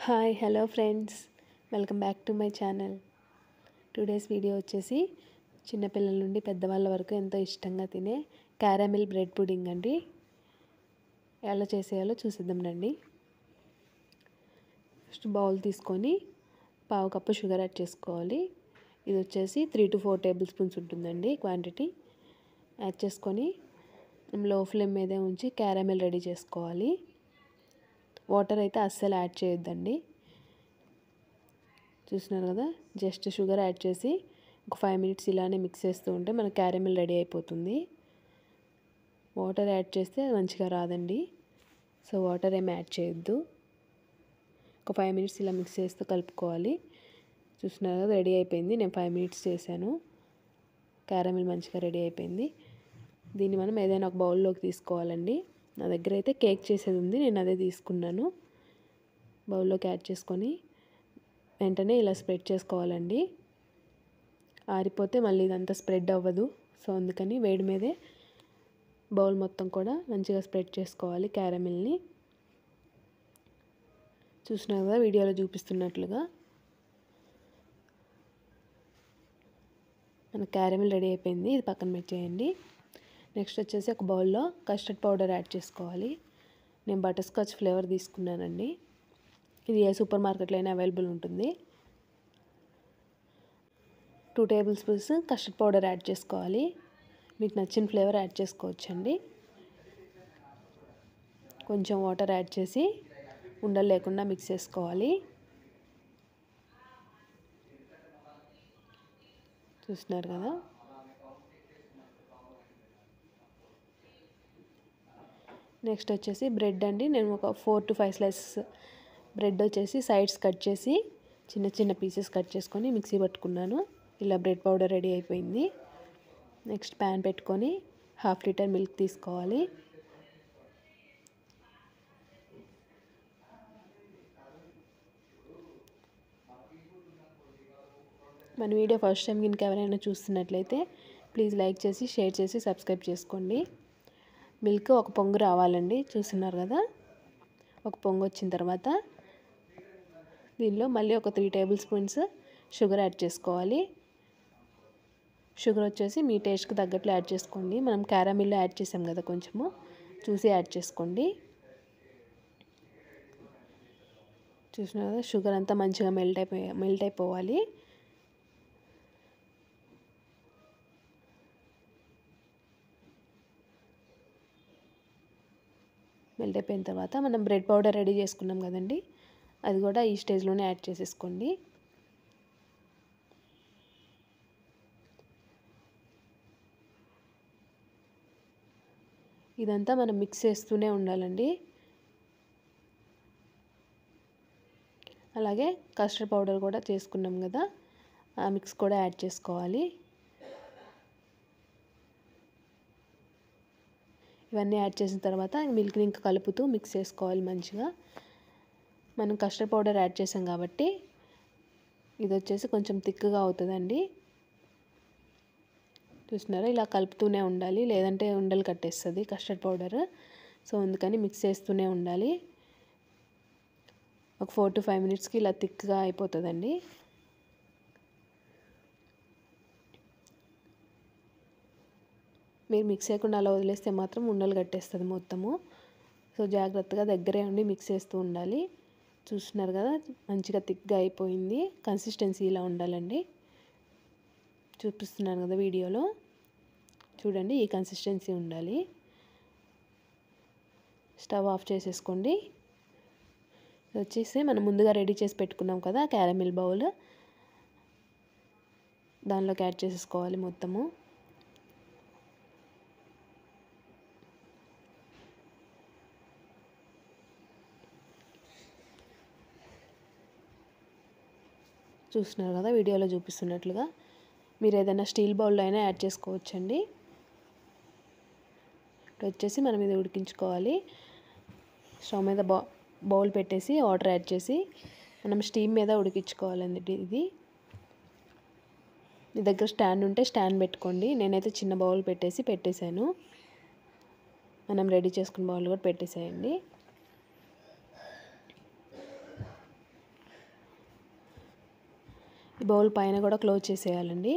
Hi hello friends, welcome back to my channel. Today's video వచ్చేసి చిన్నపిల్లల నుండి పెద్దవాళ్ళ వరకు ఎంతో ఇష్టంగా తినే క్యారమిల్ బ్రెడ్ పుడింగ్ అండి. ఎలా చేసేయాలో చూసిద్దాం రండి. ఫస్ట్ బౌల్ తీసుకొని పావు కప్పు షుగర్ యాడ్ చేసుకోవాలి. ఇది వచ్చేసి 3 to 4 టేబుల్ స్పూన్స్ ఉంటుందండి క్వాంటిటీ. యాడ్ చేసుకొని లో ఫ్లేమ్ మీదే ఉంచి క్యారమిల్ రెడీ చేసుకోవాలి. వాటర్ అయితే అస్సలు యాడ్ చేయొద్దండి. చూస్తున్నారు కదా, జస్ట్ షుగర్ యాడ్ చేసి ఒక 5 minutes ఇలానే మిక్స్ చేస్తూ ఉంటే మన క్యారమిల్ రెడీ అయిపోతుంది. వాటర్ యాడ్ చేస్తే మంచిగా రాదండి, సో వాటర్ ఏమి యాడ్ చేయొద్దు. ఒక 5 minutes ఇలా మిక్స్ చేస్తూ కలుపుకోవాలి. చూస్తున్నారు కదా, రెడీ అయిపోయింది. నేను 5 minutes చేశాను. క్యారమిల్ మంచిగా రెడీ అయిపోయింది. దీన్ని మనం ఏదైనా ఒక బౌల్లోకి తీసుకోవాలండి. నా దగ్గర అయితే కేక్ చేసేది ఉంది, నేను అదే తీసుకున్నాను. బౌల్లోకి యాడ్ చేసుకొని వెంటనే ఇలా స్ప్రెడ్ చేసుకోవాలండి. ఆరిపోతే మళ్ళీ ఇదంతా స్ప్రెడ్ అవ్వదు. సో అందుకని వేడి మీదే బౌల్ మొత్తం కూడా మంచిగా స్ప్రెడ్ చేసుకోవాలి క్యారమిల్ని. చూసినారు కదా, వీడియోలో చూపిస్తున్నట్లుగా మన క్యారమిల్ రెడీ అయిపోయింది. ఇది పక్కన పెట్టేయండి. నెక్స్ట్ వచ్చేసి ఒక బౌల్లో కస్టర్డ్ పౌడర్ యాడ్ చేసుకోవాలి. నేను బటర్ స్కాచ్ ఫ్లేవర్ తీసుకున్నానండి. ఇది ఏ సూపర్ మార్కెట్లో అయినా అవైలబుల్ ఉంటుంది. 2 table spoons custard powder add చేసుకోవాలి. మీకు నచ్చిన ఫ్లేవర్ యాడ్ చేసుకోవచ్చండి. కొంచెం వాటర్ యాడ్ చేసి ఉండలు లేకుండా మిక్స్ చేసుకోవాలి. చూస్తున్నారు కదా, నెక్స్ట్ వచ్చేసి బ్రెడ్ అండి. నేను ఒక 4 to 5 slices బ్రెడ్ వచ్చేసి సైడ్స్ కట్ చేసి చిన్న చిన్న పీసెస్ కట్ చేసుకొని మిక్సీ పట్టుకున్నాను. ఇలా బ్రెడ్ పౌడర్ రెడీ అయిపోయింది. నెక్స్ట్ ప్యాన్ పెట్టుకొని 1/2 liter మిల్క్ తీసుకోవాలి. మన వీడియో ఫస్ట్ టైం కనుక ఎవరైనా చూస్తున్నట్లయితే ప్లీజ్ లైక్ చేసి షేర్ చేసి సబ్స్క్రైబ్ చేసుకోండి. మిల్క్ ఒక పొంగు రావాలండి. చూస్తున్నారు కదా, ఒక పొంగు వచ్చిన తర్వాత దీనిలో మళ్ళీ ఒక 3 టేబుల్ స్పూన్స్ షుగర్ యాడ్ చేసుకోవాలి. షుగర్ వచ్చేసి మీ టేస్ట్కి తగ్గట్లు యాడ్ చేసుకోండి. మనం క్యారమిల్లో యాడ్ చేసాం కదా, కొంచెము చూసి యాడ్ చేసుకోండి. చూసినా కదా, షుగర్ అంతా మంచిగా మెల్ట్ అయిపోవాలి. మెల్ట్ అయిపోయిన తర్వాత మనం బ్రెడ్ పౌడర్ రెడీ చేసుకున్నాం కదండి, అది కూడా ఈ స్టేజ్లోనే యాడ్ చేసేసుకోండి. ఇదంతా మనం మిక్స్ చేస్తూనే ఉండాలండి. అలాగే కస్టర్డ్ పౌడర్ కూడా చేసుకున్నాం కదా, ఆ మిక్స్ కూడా యాడ్ చేసుకోవాలి. ఇవన్నీ యాడ్ చేసిన తర్వాత మిల్క్ని ఇంకా కలుపుతూ మిక్స్ చేసుకోవాలి మంచిగా. మనం కస్టర్డ్ పౌడర్ యాడ్ చేసాం కాబట్టి ఇది వచ్చేసి కొంచెం థిక్గా అవుతుందండి. చూస్తున్నారా, ఇలా కలుపుతూనే ఉండాలి, లేదంటే ఉండలు కట్టేస్తుంది కస్టర్డ్ పౌడర్. సో అందుకని మిక్స్ చేస్తూనే ఉండాలి. ఒక 4 to 5 minutesకి ఇలా థిక్గా అయిపోతుందండి. మీరు మిక్స్ చేయకుండా అలా వదిలేస్తే మాత్రం ఉండలు కట్టేస్తుంది మొత్తము. సో జాగ్రత్తగా దగ్గరే ఉండి మిక్స్ చేస్తూ ఉండాలి. చూస్తున్నారు కదా, మంచిగా థిక్గా అయిపోయింది. కన్సిస్టెన్సీ ఇలా ఉండాలండి. చూపిస్తున్నాను కదా వీడియోలో, చూడండి, ఈ కన్సిస్టెన్సీ ఉండాలి. స్టవ్ ఆఫ్ చేసేసుకోండి. వచ్చేసి మనం ముందుగా రెడీ చేసి పెట్టుకున్నాం కదా క్యారమిల్ బౌల్, దానిలోకి యాడ్ చేసేసుకోవాలి మొత్తము. చూస్తున్నారు కదా, వీడియోలో చూపిస్తున్నట్లుగా. మీరు ఏదైనా స్టీల్ బౌల్లో అయినా యాడ్ చేసుకోవచ్చండి. ఇప్పుడు వచ్చేసి మనం ఇది ఉడికించుకోవాలి. స్టవ్ మీద బౌల్ పెట్టేసి వాటర్ యాడ్ చేసి మనం స్టీమ్ మీద ఉడికించుకోవాలండి. ఇది మీ దగ్గర స్టాండ్ ఉంటే స్టాండ్ పెట్టుకోండి. నేనైతే చిన్న బౌల్ పెట్టేసాను. మనం రెడీ చేసుకున్న బౌల్ కూడా పెట్టేసేయండి. బౌల్ పైన కూడా క్లోజ్ చేసేయాలండి.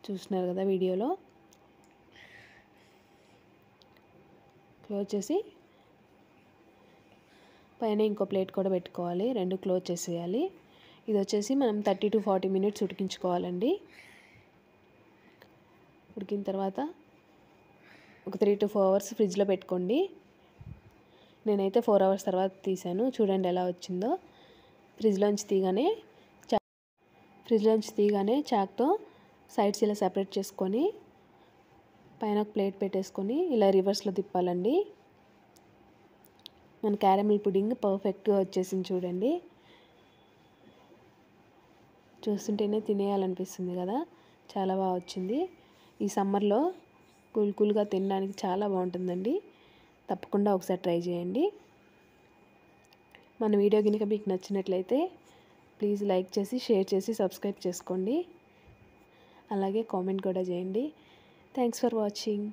చూస్తున్నారు కదా వీడియోలో. క్లోజ్ చేసి పైన ఇంకో ప్లేట్ కూడా పెట్టుకోవాలి. 2 క్లోజ్ చేసేయాలి. ఇది వచ్చేసి మనం 30 to 40 మినిట్స్ ఉడికించుకోవాలండి. ఉడికిన తర్వాత ఒక 3 to 4 అవర్స్ ఫ్రిడ్జ్లో పెట్టుకోండి. నేనైతే 4 అవర్స్ తర్వాత తీసాను. చూడండి ఎలా వచ్చిందో. ఫ్రిడ్జ్లోంచి తీగానే చాక్తో సైడ్స్ ఇలా సెపరేట్ చేసుకొని పైన ఒక ప్లేట్ పెట్టేసుకొని ఇలా రివర్స్లో తిప్పాలండి. మన క్యారమిల్ పుడింగ్ పర్ఫెక్ట్గా వచ్చేసింది చూడండి. చూస్తుంటేనే తినేయాలనిపిస్తుంది కదా, చాలా బాగా వచ్చింది. ఈ సమ్మర్లో కూల్గా తినడానికి చాలా బాగుంటుందండి. తప్పకుండా ఒకసారి ట్రై చేయండి. మన వీడియో కనుక మీకు నచ్చినట్లయితే ప్లీజ్ లైక్ చేసి, షేర్ చేసి, సబ్స్క్రైబ్ చేసుకోండి. అలాగే కామెంట్ కూడా చేయండి. Thanks for watching.